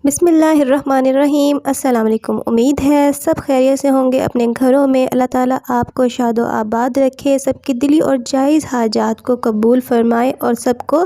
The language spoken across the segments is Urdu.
بسم اللہ الرحمن الرحیم۔ السلام علیکم۔ امید ہے سب خیریت سے ہوں گے اپنے گھروں میں۔ اللہ تعالیٰ آپ کو شاد و آباد رکھے، سب کی دلی اور جائز حاجات کو قبول فرمائے اور سب کو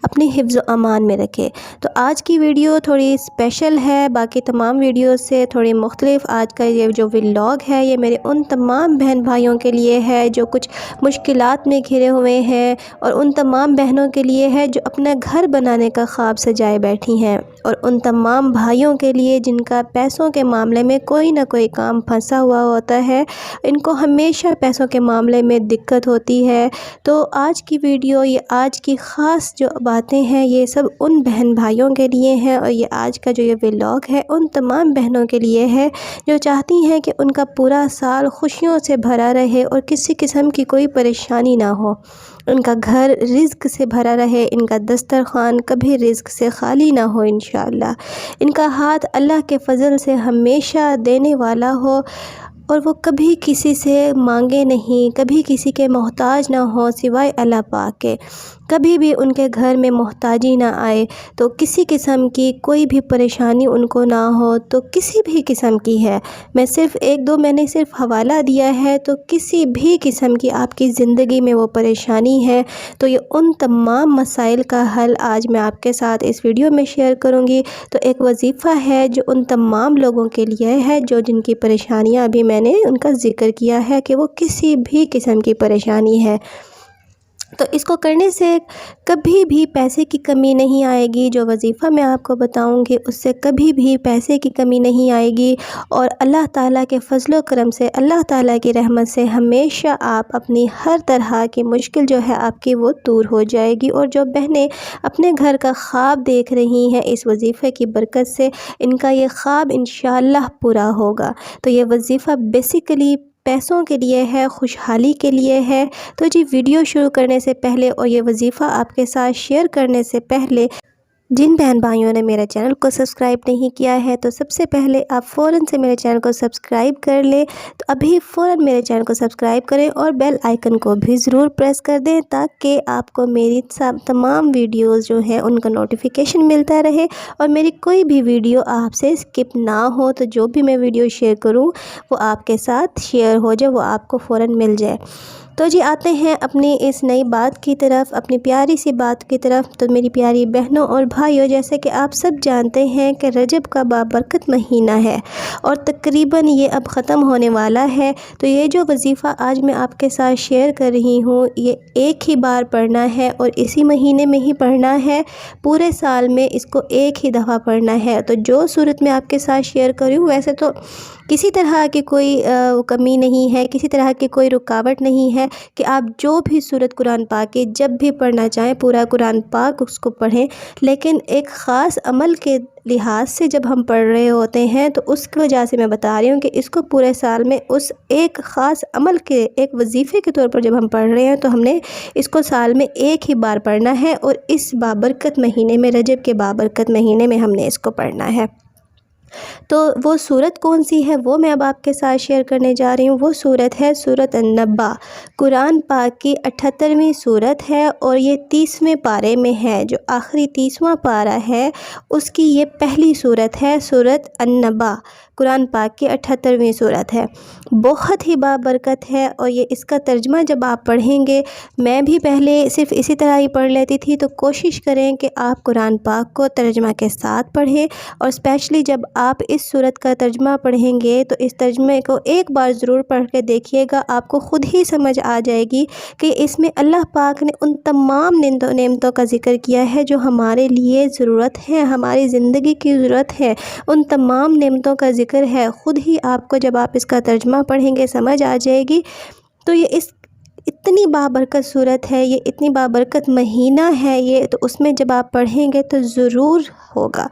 اپنی حفظ و امان میں رکھے۔ تو آج کی ویڈیو تھوڑی اسپیشل ہے، باقی تمام ویڈیو سے تھوڑی مختلف۔ آج کا یہ جو ولاگ ہے یہ میرے ان تمام بہن بھائیوں کے لیے ہے جو کچھ مشکلات میں گھرے ہوئے ہیں، اور ان تمام بہنوں کے لیے ہے جو اپنا گھر بنانے کا خواب سجائے بیٹھی ہیں، اور ان تمام بھائیوں کے لیے جن کا پیسوں کے معاملے میں کوئی نہ کوئی کام پھنسا ہوا ہوتا ہے، ان کو ہمیشہ پیسوں کے معاملے میں دقت ہوتی ہے۔ تو آج کی ویڈیو، یہ آج کی خاص جو باتیں ہیں، یہ سب ان بہن بھائیوں کے لیے ہیں، اور یہ آج کا جو یہ ولاگ ہے ان تمام بہنوں کے لیے ہے جو چاہتی ہیں کہ ان کا پورا سال خوشیوں سے بھرا رہے اور کسی قسم کی کوئی پریشانی نہ ہو، ان کا گھر رزق سے بھرا رہے، ان کا دسترخوان کبھی رزق سے خالی نہ ہو انشاءاللہ، ان کا ہاتھ اللہ کے فضل سے ہمیشہ دینے والا ہو، اور وہ کبھی کسی سے مانگے نہیں، کبھی کسی کے محتاج نہ ہو سوائے اللہ پاک کے، کبھی بھی ان کے گھر میں محتاجی نہ آئے، تو کسی قسم کی کوئی بھی پریشانی ان کو نہ ہو، تو کسی بھی قسم کی ہے، میں نے صرف حوالہ دیا ہے، تو کسی بھی قسم کی آپ کی زندگی میں وہ پریشانی ہے تو یہ ان تمام مسائل کا حل آج میں آپ کے ساتھ اس ویڈیو میں شیئر کروں گی۔ تو ایک وظیفہ ہے جو ان تمام لوگوں کے لیے ہے جو جن کی پریشانیاں ابھی میں نے ان کا ذکر کیا ہے کہ وہ کسی بھی قسم کی پریشانی ہے، تو اس کو کرنے سے کبھی بھی پیسے کی کمی نہیں آئے گی۔ جو وظیفہ میں آپ کو بتاؤں گی اس سے کبھی بھی پیسے کی کمی نہیں آئے گی، اور اللہ تعالیٰ کے فضل و کرم سے، اللہ تعالیٰ کی رحمت سے ہمیشہ آپ اپنی ہر طرح کی مشکل جو ہے آپ کی وہ دور ہو جائے گی، اور جو بہنیں اپنے گھر کا خواب دیکھ رہی ہیں اس وظیفے کی برکت سے، ان کا یہ خواب انشاءاللہ پورا ہوگا۔ تو یہ وظیفہ بیسیکلی پیسوں کے لیے ہے، خوشحالی کے لیے ہے۔ تو جی ویڈیو شروع کرنے سے پہلے اور یہ وظیفہ آپ کے ساتھ شیئر کرنے سے پہلے، جن بہن بھائیوں نے میرے چینل کو سبسکرائب نہیں کیا ہے تو سب سے پہلے آپ فوراً سے میرے چینل کو سبسکرائب کر لیں، تو ابھی فوراً میرے چینل کو سبسکرائب کریں اور بیل آئیکن کو بھی ضرور پریس کر دیں تاکہ آپ کو میری تمام ویڈیوز جو ہیں ان کا نوٹیفیکیشن ملتا رہے، اور میری کوئی بھی ویڈیو آپ سے اسکپ نہ ہو، تو جو بھی میں ویڈیو شیئر کروں وہ آپ کے ساتھ شیئر ہو جائے، وہ آپ کو فوراً مل جائے۔ تو جی آتے ہیں اپنی اس نئی بات کی طرف، اپنی پیاری سی بات کی طرف۔ تو میری پیاری بہنوں اور بھائیوں، جیسے کہ آپ سب جانتے ہیں کہ رجب کا بابرکت مہینہ ہے اور تقریباً یہ اب ختم ہونے والا ہے، تو یہ جو وظیفہ آج میں آپ کے ساتھ شیئر کر رہی ہوں یہ ایک ہی بار پڑھنا ہے اور اسی مہینے میں ہی پڑھنا ہے، پورے سال میں اس کو ایک ہی دفعہ پڑھنا ہے۔ تو جو صورت میں آپ کے ساتھ شیئر کر رہی ہوں ویسے تو کسی طرح کی کوئی کمی نہیں ہے، کسی طرح کی کوئی رکاوٹ نہیں ہے کہ آپ جو بھی سورت قرآن پاک کی جب بھی پڑھنا چاہیں پورا قرآن پاک اس کو پڑھیں، لیکن ایک خاص عمل کے لحاظ سے جب ہم پڑھ رہے ہوتے ہیں تو اس کی وجہ سے میں بتا رہی ہوں کہ اس کو پورے سال میں اس ایک خاص عمل کے ایک وظیفے کے طور پر جب ہم پڑھ رہے ہیں تو ہم نے اس کو سال میں ایک ہی بار پڑھنا ہے، اور اس بابرکت مہینے میں، رجب کے بابرکت مہینے میں ہم نے اس کو پڑھنا ہے۔ تو وہ سورت کون سی ہے وہ میں اب آپ کے ساتھ شیئر کرنے جا رہی ہوں۔ وہ سورت ہے سورت النبا، قرآن پاک کی 78ویں سورت ہے، اور یہ 30ویں پارے میں ہے، جو آخری 30واں پارہ ہے اس کی یہ پہلی سورت ہے، سورت النبا، قرآن پاک کی 78ویں سورت ہے، بہت ہی بابرکت ہے۔ اور یہ اس کا ترجمہ جب آپ پڑھیں گے، میں بھی پہلے صرف اسی طرح ہی پڑھ لیتی تھی، تو کوشش کریں کہ آپ قرآن پاک کو ترجمہ کے ساتھ پڑھیں، اور اسپیشلی جب آپ اس سورت کا ترجمہ پڑھیں گے تو اس ترجمے کو ایک بار ضرور پڑھ کے دیکھیے گا، آپ کو خود ہی سمجھ آ جائے گی کہ اس میں اللہ پاک نے ان تمام نعمتوں کا ذکر کیا ہے جو ہمارے لیے ضرورت ہے، ہماری زندگی کی ضرورت ہے، ان تمام نعمتوں کا ذکر ہے، خود ہی آپ کو جب آپ اس کا ترجمہ پڑھیں گے سمجھ آ جائے گی۔ تو یہ اتنی بابرکت صورت ہے، یہ اتنی بابرکت مہینہ ہے یہ، تو اس میں جب آپ پڑھیں گے تو ضرور ہوگا،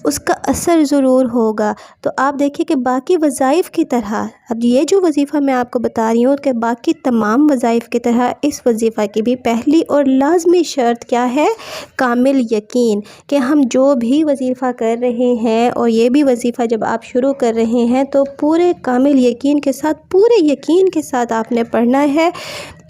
اس کا اثر ضرور ہوگا۔ تو آپ دیکھیں کہ باقی وظائف کی طرح، اب یہ جو وظیفہ میں آپ کو بتا رہی ہوں کہ باقی تمام وظائف کی طرح اس وظیفہ کی بھی پہلی اور لازمی شرط کیا ہے؟ کامل یقین، کہ ہم جو بھی وظیفہ کر رہے ہیں اور یہ بھی وظیفہ جب آپ شروع کر رہے ہیں تو پورے کامل یقین کے ساتھ، پورے یقین کے ساتھ آپ نے پڑھنا ہے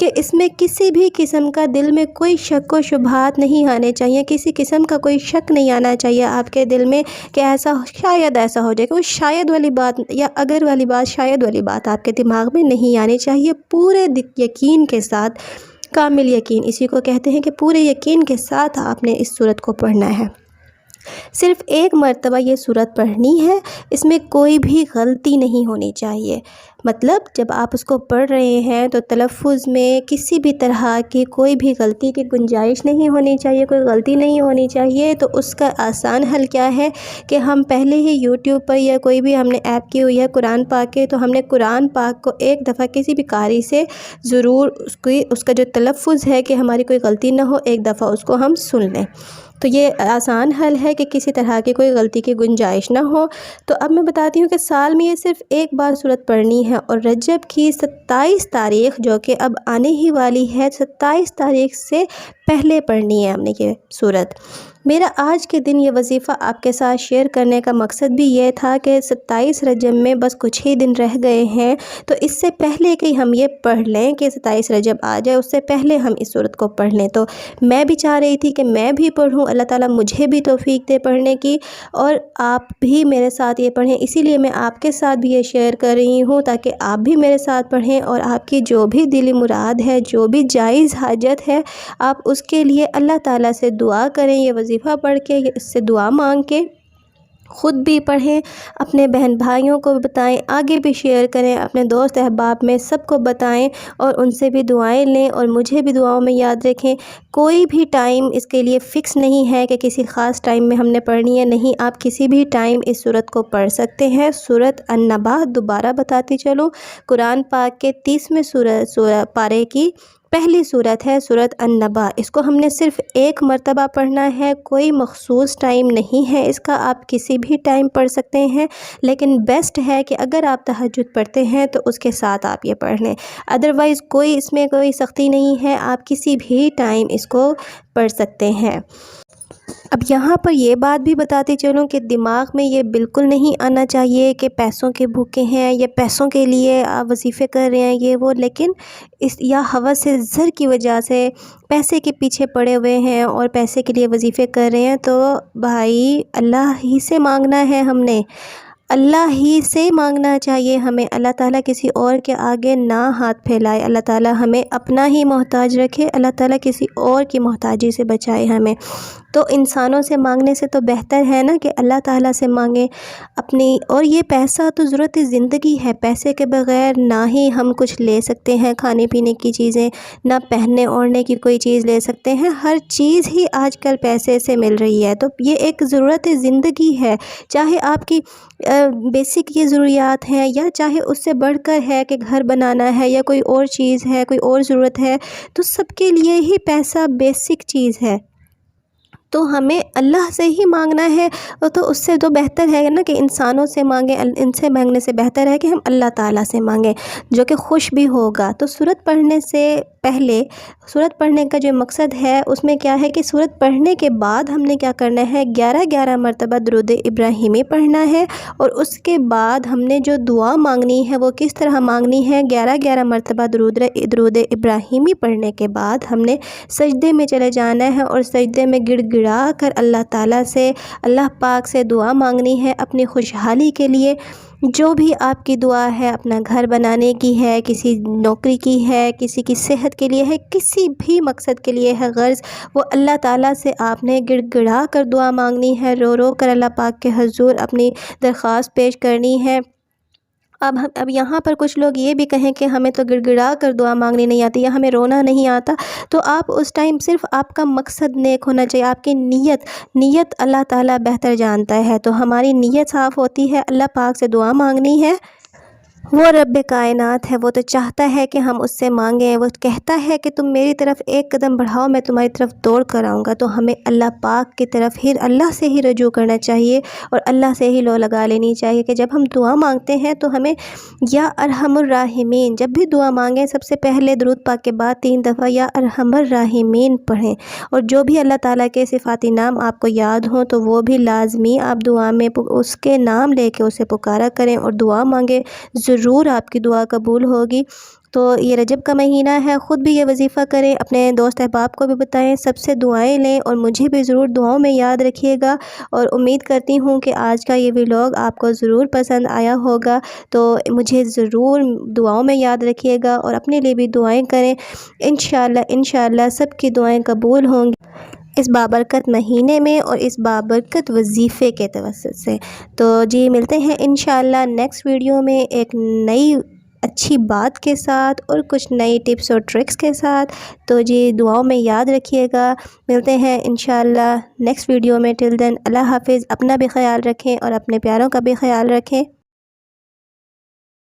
کہ اس میں کسی بھی قسم کا دل میں کوئی شک و شبہات نہیں آنے چاہیے، کسی قسم کا کوئی شک نہیں آنا چاہیے آپ کے دل میں کہ کہ شاید ایسا ہو جائے کہ وہ شاید والی بات یا اگر والی بات، شاید والی بات آپ کے دماغ میں نہیں آنی چاہیے۔ پورے یقین کے ساتھ، کامل یقین اسی کو کہتے ہیں کہ پورے یقین کے ساتھ آپ نے اس سورت کو پڑھنا ہے۔ صرف ایک مرتبہ یہ سورت پڑھنی ہے، اس میں کوئی بھی غلطی نہیں ہونی چاہیے۔ مطلب جب آپ اس کو پڑھ رہے ہیں تو تلفظ میں کسی بھی طرح کی کوئی بھی غلطی کی گنجائش نہیں ہونی چاہیے، کوئی غلطی نہیں ہونی چاہیے۔ تو اس کا آسان حل کیا ہے کہ ہم پہلے ہی یوٹیوب پر یا کوئی بھی ہم نے ایپ کی ہوئی ہے قرآن پاک کے، تو ہم نے قرآن پاک کو ایک دفعہ کسی بھی قاری سے ضرور اس کا جو تلفظ ہے کہ ہماری کوئی غلطی نہ ہو، ایک دفعہ اس کو ہم سن لیں۔ تو یہ آسان حل ہے کہ کسی طرح کی کوئی غلطی کی گنجائش نہ ہو۔ تو اب میں بتاتی ہوں کہ سال میں یہ صرف ایک بار سورت پڑھنی ہے، اور رجب کی 27 تاریخ جو کہ اب آنے ہی والی ہے، 27 تاریخ سے پہلے پڑھنی ہے ہم نے یہ سورت۔ میرا آج کے دن یہ وظیفہ آپ کے ساتھ شیئر کرنے کا مقصد بھی یہ تھا کہ 27 رجب میں بس کچھ ہی دن رہ گئے ہیں، تو اس سے پہلے کہ ہم یہ پڑھ لیں کہ 27 رجب آ جائے، اس سے پہلے ہم اس سورت کو پڑھ لیں۔ تو میں بھی چاہ رہی تھی کہ میں بھی پڑھوں، اللہ تعالیٰ مجھے بھی توفیق دے پڑھنے کی، اور آپ بھی میرے ساتھ یہ پڑھیں۔ اسی لیے میں آپ کے ساتھ بھی یہ شیئر کر رہی ہوں تاکہ آپ بھی میرے ساتھ پڑھیں، اور آپ کی جو بھی دلی مراد ہے، جو بھی جائز حاجت ہے، آپ اس کے لیے اللہ تعالیٰ سے دعا کریں، یہ وظیفہ پڑھ کے، اس سے دعا مانگ کے، خود بھی پڑھیں، اپنے بہن بھائیوں کو بھی بتائیں، آگے بھی شیئر کریں، اپنے دوست احباب میں سب کو بتائیں، اور ان سے بھی دعائیں لیں، اور مجھے بھی دعاؤں میں یاد رکھیں۔ کوئی بھی ٹائم اس کے لیے فکس نہیں ہے کہ کسی خاص ٹائم میں ہم نے پڑھنی ہے، نہیں، آپ کسی بھی ٹائم اس سورت کو پڑھ سکتے ہیں۔ سورت النبا دوبارہ بتاتی چلوں، قرآن پاک کے 30ویں پارے کی پہلی سورت ہے سورت النبا۔ اس کو ہم نے صرف ایک مرتبہ پڑھنا ہے، کوئی مخصوص ٹائم نہیں ہے اس کا، آپ کسی بھی ٹائم پڑھ سکتے ہیں، لیکن بیسٹ ہے کہ اگر آپ تہجد پڑھتے ہیں تو اس کے ساتھ آپ یہ پڑھ لیں، ادروائز کوئی اس میں کوئی سختی نہیں ہے، آپ کسی بھی ٹائم اس کو پڑھ سکتے ہیں۔ اب یہاں پر یہ بات بھی بتاتے چلوں کہ دماغ میں یہ بالکل نہیں آنا چاہیے کہ پیسوں کے بھوکے ہیں یا پیسوں کے لیے آپ وظیفے کر رہے ہیں یہ وہ، لیکن یا ہوس زر کی وجہ سے پیسے کے پیچھے پڑے ہوئے ہیں اور پیسے کے لیے وظیفے کر رہے ہیں، تو بھائی اللہ ہی سے مانگنا ہے، ہم نے اللہ ہی سے مانگنا چاہیے ہمیں۔ اللہ تعالیٰ کسی اور کے آگے نہ ہاتھ پھیلائے، اللہ تعالیٰ ہمیں اپنا ہی محتاج رکھے، اللہ تعالیٰ کسی اور کی محتاجی سے بچائے ہمیں۔ تو انسانوں سے مانگنے سے تو بہتر ہے نا کہ اللہ تعالیٰ سے مانگیں اپنی۔ اور یہ پیسہ تو ضرورت زندگی ہے، پیسے کے بغیر نہ ہی ہم کچھ لے سکتے ہیں کھانے پینے کی چیزیں، نہ پہننے اوڑھنے کی کوئی چیز لے سکتے ہیں، ہر چیز ہی آج کل پیسے سے مل رہی ہے۔ تو یہ ایک ضرورت زندگی ہے، چاہے آپ کی بیسک یہ ضروریات ہیں یا چاہے اس سے بڑھ کر ہے کہ گھر بنانا ہے یا کوئی اور چیز ہے، کوئی اور ضرورت ہے، تو سب کے لیے ہی پیسہ بیسک چیز ہے۔ تو ہمیں اللہ سے ہی مانگنا ہے، تو اس سے تو بہتر ہے نا کہ انسانوں سے مانگیں، ان سے مانگنے سے بہتر ہے کہ ہم اللہ تعالیٰ سے مانگیں جو کہ خوش بھی ہوگا۔ تو سورت پڑھنے سے پہلے، سورت پڑھنے کا جو مقصد ہے اس میں کیا ہے کہ سورت پڑھنے کے بعد ہم نے کیا کرنا ہے، 11 مرتبہ درود ابراہیمی پڑھنا ہے، اور اس کے بعد ہم نے جو دعا مانگنی ہے وہ کس طرح مانگنی ہے، 11 مرتبہ درود ابراہیمی پڑھنے کے بعد ہم نے سجدے میں چلے جانا ہے، اور سجدے میں گڑ گڑا کر اللہ تعالیٰ سے، اللہ پاک سے دعا مانگنی ہے اپنی خوشحالی کے لیے۔ جو بھی آپ کی دعا ہے، اپنا گھر بنانے کی ہے، کسی نوکری کی ہے، کسی کی صحت کے لیے ہے، کسی بھی مقصد کے لیے ہے غرض، وہ اللہ تعالیٰ سے آپ نے گڑ گڑا کر دعا مانگنی ہے، رو رو کر اللہ پاک کے حضور اپنی درخواست پیش کرنی ہے۔ اب یہاں پر کچھ لوگ یہ بھی کہیں کہ ہمیں تو گڑ گڑا کر دعا مانگنی نہیں آتی یا ہمیں رونا نہیں آتا، تو آپ اس ٹائم صرف آپ کا مقصد نیک ہونا چاہیے، آپ کی نیت اللہ تعالیٰ بہتر جانتا ہے۔ تو ہماری نیت صاف ہوتی ہے، اللہ پاک سے دعا مانگنی ہے، وہ رب کائنات ہے، وہ تو چاہتا ہے کہ ہم اس سے مانگیں، وہ کہتا ہے کہ تم میری طرف ایک قدم بڑھاؤ میں تمہاری طرف دوڑ کر آؤں گا۔ تو ہمیں اللہ پاک کی طرف ہی، اللہ سے ہی رجوع کرنا چاہیے، اور اللہ سے ہی لو لگا لینی چاہیے کہ جب ہم دعا مانگتے ہیں تو ہمیں یا ارحم الراحمین، جب بھی دعا مانگیں سب سے پہلے درود پاک کے بعد 3 دفعہ یا ارحم الراحمین پڑھیں، اور جو بھی اللہ تعالیٰ کے صفاتی نام آپ کو یاد ہوں تو وہ بھی لازمی آپ دعا میں اس کے نام لے کے اسے پکارا کریں اور دعا مانگیں، ضرور آپ کی دعا قبول ہوگی۔ تو یہ رجب کا مہینہ ہے، خود بھی یہ وظیفہ کریں، اپنے دوست احباب کو بھی بتائیں، سب سے دعائیں لیں اور مجھے بھی ضرور دعاؤں میں یاد رکھیے گا۔ اور امید کرتی ہوں کہ آج کا یہ ولاگ آپ کو ضرور پسند آیا ہوگا، تو مجھے ضرور دعاؤں میں یاد رکھیے گا اور اپنے لیے بھی دعائیں کریں۔ انشاءاللہ سب کی دعائیں قبول ہوں گی اس بابرکت مہینے میں اور اس بابرکت وظیفے کے توسط سے۔ تو جی ملتے ہیں انشاءاللہ نیکسٹ ویڈیو میں ایک نئی اچھی بات کے ساتھ اور کچھ نئی ٹپس اور ٹرکس کے ساتھ۔ تو جی دعاؤں میں یاد رکھیے گا، ملتے ہیں انشاءاللہ نیکسٹ ویڈیو میں۔ ٹل دین اللہ حافظ، اپنا بھی خیال رکھیں اور اپنے پیاروں کا بھی خیال رکھیں۔